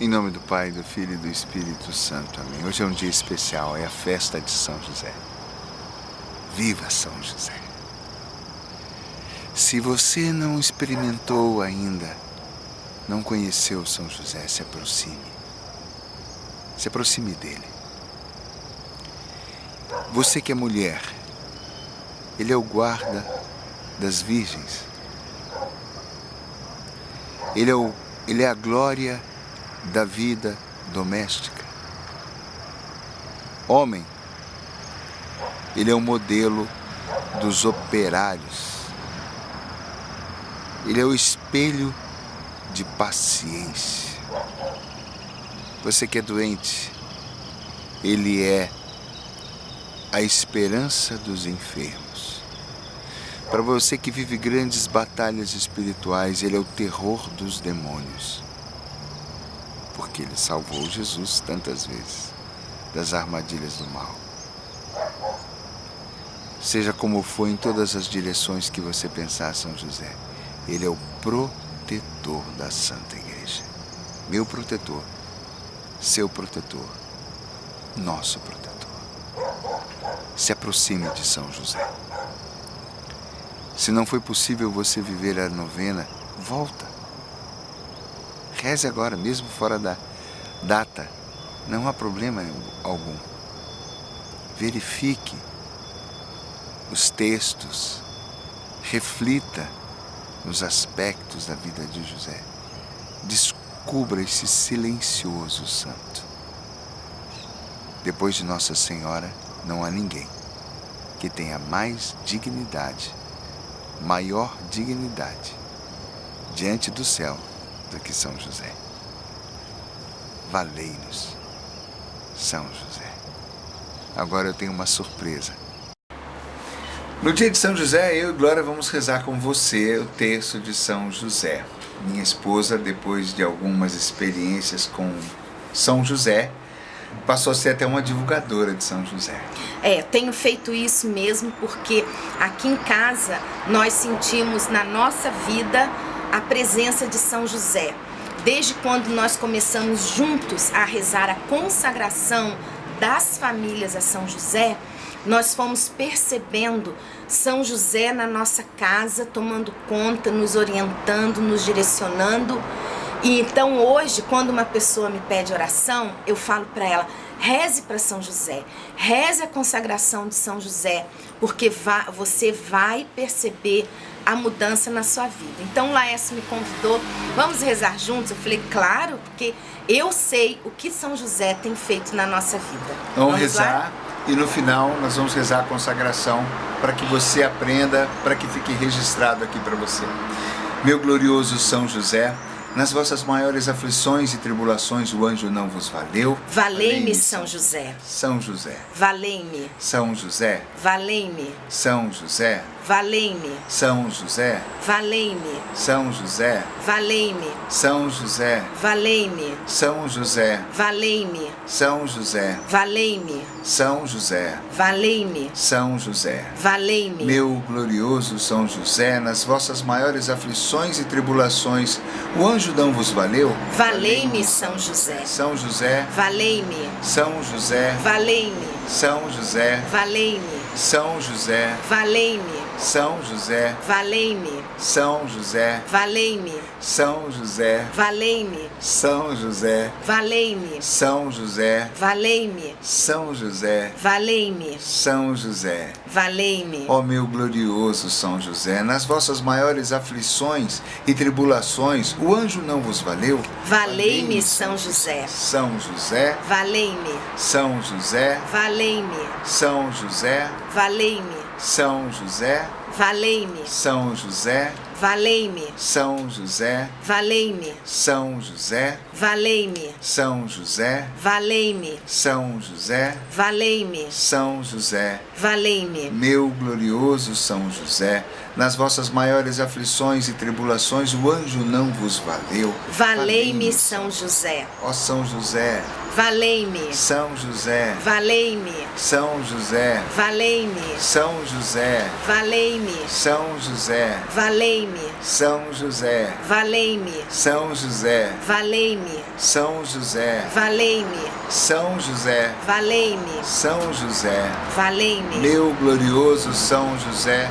Em nome do Pai, do Filho e do Espírito Santo. Amém. Hoje é um dia especial, é a festa de São José. Viva São José! Se você não experimentou ainda, não conheceu São José, se aproxime. Se aproxime dele. Você que é mulher, ele é o guarda das virgens. Ele é a glória da vida doméstica. Homem, ele é o modelo dos operários. Ele é o espelho de paciência. Você que é doente, ele é a esperança dos enfermos. Para você que vive grandes batalhas espirituais, ele é o terror dos demônios. Porque ele salvou Jesus tantas vezes das armadilhas do mal. Seja como for em todas as direções que você pensar, São José, ele é o protetor da Santa Igreja. Meu protetor, seu protetor, nosso protetor. Se aproxime de São José. Se não foi possível você viver a novena, volta. Reze agora, mesmo fora da data. Não há problema algum. Verifique os textos. Reflita nos aspectos da vida de José. Descubra esse silencioso santo. Depois de Nossa Senhora, não há ninguém que tenha mais dignidade, maior dignidade diante do céu do que São José. Valei-nos, São José. Agora eu tenho uma surpresa. No dia de São José, eu e Glória vamos rezar com você o terço de São José. Minha esposa, depois de algumas experiências com São José, passou a ser até uma divulgadora de São José. Tenho feito isso mesmo porque aqui em casa nós sentimos na nossa vida a presença de São José. Desde quando nós começamos juntos a rezar a consagração das famílias a São José, nós fomos percebendo São José na nossa casa, tomando conta, nos orientando, nos direcionando. E então hoje, quando uma pessoa me pede oração, eu falo para ela, reze para São José, reze a consagração de São José, porque você vai perceber a mudança na sua vida. Então Laércio me convidou, vamos rezar juntos? Eu falei, claro, porque eu sei o que São José tem feito na nossa vida. Vamos rezar lá? E no final nós vamos rezar a consagração para que você aprenda, para que fique registrado aqui para você. Meu glorioso São José, nas vossas maiores aflições e tribulações o anjo não vos valeu. Valei-me, São José. São José. Valei-me. São José. Valei-me. São José. Valei-me. São José. Valei-me. São José. Valei-me. São José. Valei-me. São José. Valei-me. São José. Valei-me. São José. Valei-me. São José. Valei-me. Meu glorioso São José, nas vossas maiores aflições e tribulações, o anjo não vos valeu? Valei-me, São José. São José. Valei-me. São José. Valei-me. São José. Valei-me. São José. Valei-me. São José. Valei-me. São José. Valei-me. São José. Valei-me. São José. Valei-me. São José. Valei-me. São José. Valei-me. São José. Valei-me. Ó meu glorioso São José, nas vossas maiores aflições e tribulações, o anjo não vos valeu? Valei-me, São José. São José. Valei-me. São José. Valei-me. São José. Valei-me. São José. Valei-me. São José. Valei-me. São José. Valei-me. São José. Valei-me. São José. Valei-me. São José. Valei-me. São José. Valei-me. Meu glorioso São José, nas vossas maiores aflições e tribulações, o anjo não vos valeu. Valei-me, São José. Ó São José. valei-me. São José, Valei-me. São José, Valei-me. São José, Valei-me. São José, Valei-me. São José, Valei-me. São José, Valei-me. São José, Valei-me. São José, Valei-me. São José, Valei-me. meu glorioso São José,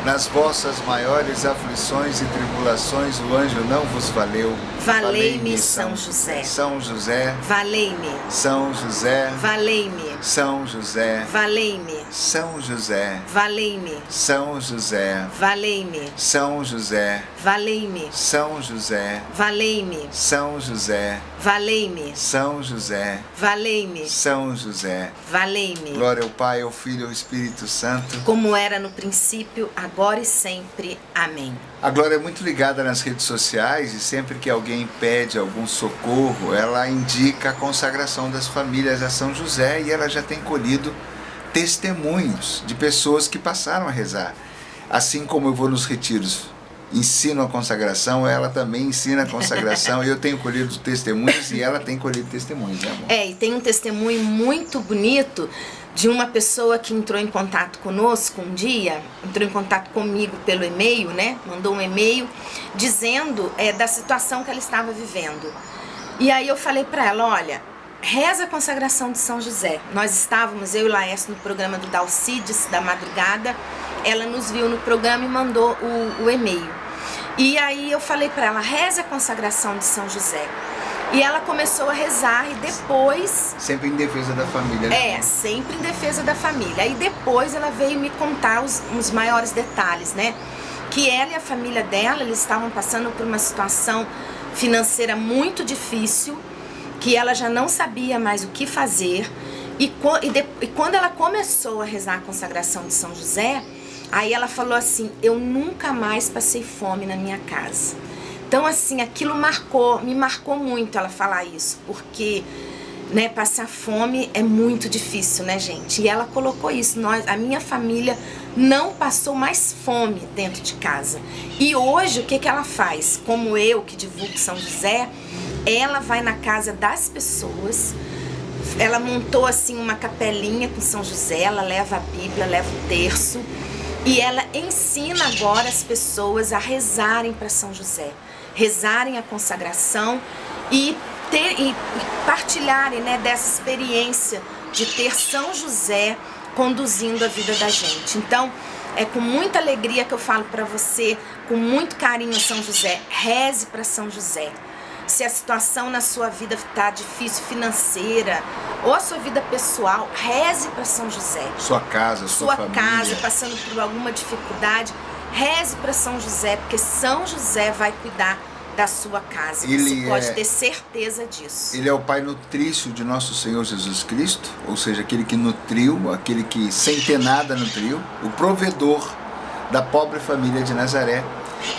nas vossas maiores aflições e tribulações o anjo não vos valeu. Valei-me, São José. São José, Valei-me. São José, Valei-me. São José, Valei-me. São José, Valei-me. São José, Valei-me. São José, Valei-me. São José, Valei-me. São José, Valei-me. São José, Valei-me. São José. Valei-me. Glória ao Pai, ao Filho e ao Espírito Santo. Como era no princípio, agora e sempre. Amém. A Glória é muito ligada nas redes sociais e sempre que alguém pede algum socorro, ela indica a consagração das famílias a São José e ela já tem colhido testemunhos de pessoas que passaram a rezar. Assim como eu vou nos retiros, ensino a consagração, ela também ensina a consagração. Eu tenho colhido testemunhos e ela tem colhido testemunhos, né, amor? E tem um testemunho muito bonito de uma pessoa que entrou em contato conosco um dia, entrou em contato comigo pelo e-mail, né? Mandou um e-mail dizendo da situação que ela estava vivendo. E aí eu falei para ela, olha, reza a consagração de São José. Nós estávamos, eu e Laércio, no programa do Dalcides, da madrugada. Ela nos viu no programa e mandou o e-mail. E aí eu falei para ela, reza a consagração de São José. E ela começou a rezar e depois... Sempre em defesa da família, né? Sempre em defesa da família. Aí depois ela veio me contar os maiores detalhes, né? Que ela e a família dela, eles estavam passando por uma situação financeira muito difícil, que ela já não sabia mais o que fazer. E quando ela começou a rezar a consagração de São José, aí ela falou assim, eu nunca mais passei fome na minha casa. Então, assim, aquilo me marcou muito ela falar isso, porque, né, passar fome é muito difícil, né, gente? E ela colocou isso, a minha família não passou mais fome dentro de casa. E hoje, o que ela faz? Como eu, que divulgo São José, ela vai na casa das pessoas, ela montou, assim, uma capelinha com São José, ela leva a Bíblia, leva o terço, e ela ensina agora as pessoas a rezarem para São José. Rezarem a consagração e partilharem, né, dessa experiência de ter São José conduzindo a vida da gente. Então, é com muita alegria que eu falo para você, com muito carinho, São José, reze para São José. Se a situação na sua vida está difícil, financeira, ou a sua vida pessoal, reze para São José. Sua casa, sua família. Casa, passando por alguma dificuldade, reze para São José, porque São José vai cuidar da sua casa. Você pode ter certeza disso. Ele é o Pai nutrício de nosso Senhor Jesus Cristo, ou seja, aquele que nutriu, aquele que sem ter nada nutriu, o provedor da pobre família de Nazaré.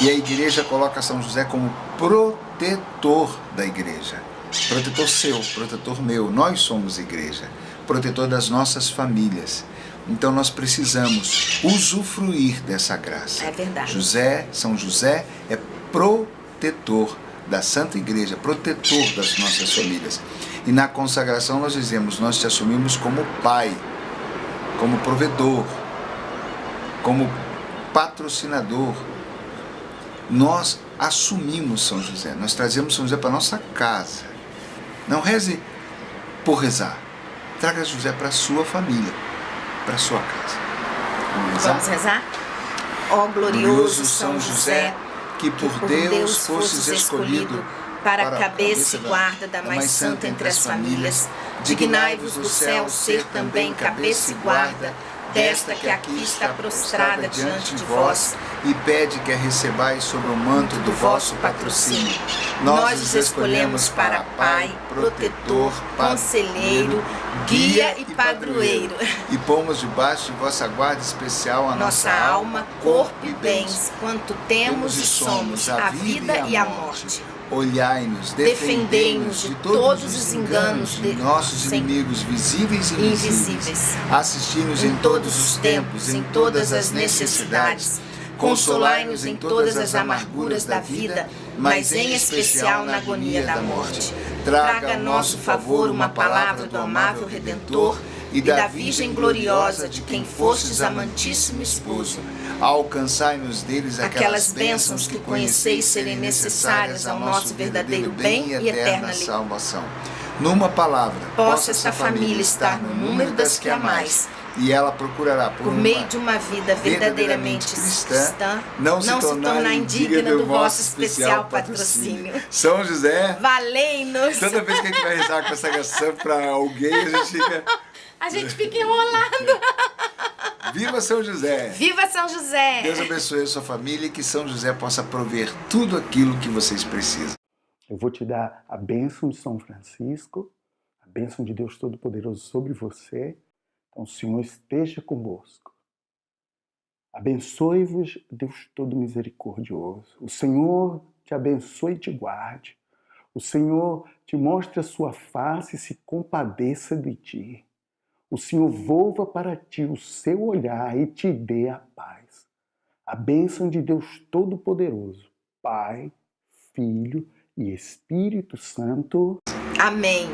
E a igreja coloca São José como protetor da igreja. Protetor seu, protetor meu. Nós somos igreja. Protetor das nossas famílias. Então nós precisamos usufruir dessa graça. É verdade. São José é protetor da Santa Igreja, protetor das nossas famílias. E na consagração nós dizemos, nós te assumimos como pai, como provedor, como patrocinador. Nós assumimos São José, nós trazemos São José para nossa casa. Não reze por rezar, traga José para a sua família, para a sua casa. Vamos rezar? Ó glorioso São José, que por Deus fosses escolhido para a cabeça e guarda da mais santa entre as famílias, dignai-vos do céu ser também cabeça e guarda desta que aqui está prostrada diante de vós, e pede que a recebais sobre o manto do vosso patrocínio. Nós os escolhemos para Pai, protetor, conselheiro, guia e padroeiro. E pomos debaixo de vossa guarda especial a nossa alma, corpo e bens, quanto temos e somos, a vida e a morte. Olhai-nos, defendei-nos de todos os enganos de nossos inimigos visíveis e invisíveis. Assisti-nos em todos os tempos, em todas as necessidades. Consolai-nos em todas as amarguras da vida, mas em especial na agonia da morte. Traga a nosso favor uma palavra do amável Redentor e da Virgem gloriosa de quem fostes amantíssimo esposo. Alcançai-nos deles Aquelas bênçãos que conheceis serem necessárias ao nosso verdadeiro bem e eterna salvação. Numa palavra, possa esta família estar no número das que amais, e ela procurará, por meio de uma vida verdadeiramente cristã, não se tornar indigna do vosso especial patrocínio. São José, valei-nos! Toda vez que a gente vai rezar com essa canção para alguém, a gente fica enrolando. Viva São José! Viva São José! Deus abençoe a sua família e que São José possa prover tudo aquilo que vocês precisam. Eu vou te dar a bênção de São Francisco, a bênção de Deus Todo-Poderoso sobre você. Então, o Senhor esteja convosco. Abençoe-vos, Deus Todo-Misericordioso. O Senhor te abençoe e te guarde. O Senhor te mostre a sua face e se compadeça de ti. O Senhor volva para ti o seu olhar e te dê a paz. A bênção de Deus Todo-Poderoso, Pai, Filho e Espírito Santo. Amém.